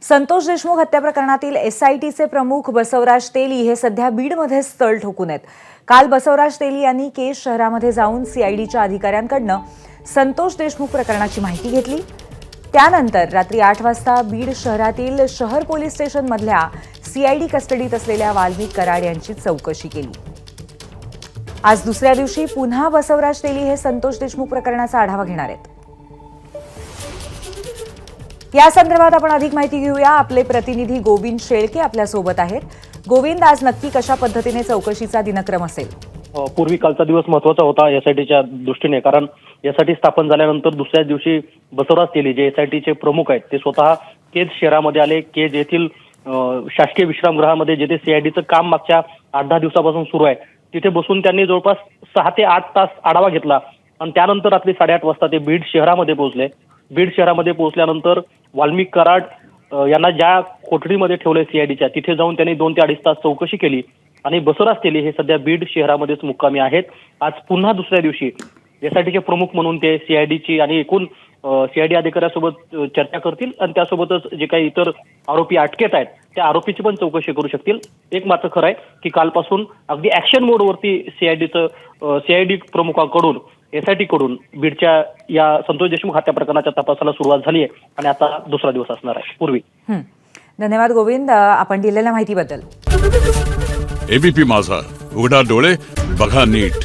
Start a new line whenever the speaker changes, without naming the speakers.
संतोष देशमुख हत्या प्रकरणातील एसआयटीचे प्रमुख बसवराज तेली हे सध्या बीडमध्येच तळ ठोकून आहेत। काल बसवराज तेली यांनी केज शहरामध्ये जाऊन सीआयडीच्या अधिकाऱ्यांकडून संतोष देशमुख प्रकरणाची माहिती घेतली। त्यानंतर रात्री 8 वाजता बीड शहरातील शहर पोलीस स्टेशन मधल्या सीआयडी कस्टडीत असलेल्या वाल्मिक कराड यांची चौकशी केली। आज दुसऱ्या दिवशी पुन्हा बसवराज तेली हे संतोष देशमुख प्रकरणाचा आढावा घेणार आहेत। या संदर्भात आपण अधिक माहिती घेऊया। आपले प्रतिनिधी गोविंद शेळके आपल्या सोबत आहेत। गोविंद, आज नक्की कशा पद्धतीने चौकशीचा दिनक्रम असेल?
पूर्वी कालचा दिवस महत्त्वाचा होता एसआयटीच्या दृष्टीने, कारण एसआयटी स्थापन झाल्यानंतर दुसऱ्याच दिवशी बसवराज तेली जे एसआयटीचे प्रमुख आहेत ते स्वतः केज शहरामध्ये आले। केज येथील शासकीय विश्रामगृहामध्ये जेथे सीआयडीचं काम मागच्या 8-10 दिवसापासून सुरू आहे तिथे बसून त्यांनी जवळपास 6 ते 8 तास आढावा घेतला आणि त्यानंतर रात्री 8:30 वाजता ते बीड शहरामध्ये पोहोचले। बीड शहरामध्ये पोहोचल्यानंतर वाल्मिक कराड यांना ज्या कोठडीमध्ये ठेवले सीआयडीच्या तिथे जाऊन त्यांनी 2 ते 2.5 तास चौकशी केली आणि बसवराज तेली हे सध्या बीड शहरामध्येच मुक्कामी आहेत। आज पुन्हा दुसऱ्या दिवशी एसआयटीचे प्रमुख म्हणून ते सीआयडीची आणि एकूण सीआयडी अधिकाऱ्यासोबत चर्चा करतील आणि त्यासोबतच जे काही इतर आरोपी अटकेत आहेत त्या आरोपीची पण चौकशी करू शकतील। एक मात्र खरं आहे की कालपासून अगदी ऍक्शन मोडवरती सीआयडी प्रमुखांकडून एसआयटी कडून बीडच्या या संतोष देशमुख हत्या प्रकरणाच्या तपासाला सुरुवात झाली आहे आणि आता दुसरा दिवस असणार आहे। पूर्वी
धन्यवाद गोविंद, आपण दिलेल्या माहितीबद्दल।
एबीपी माझा, उघडा डोळे बघा नीट।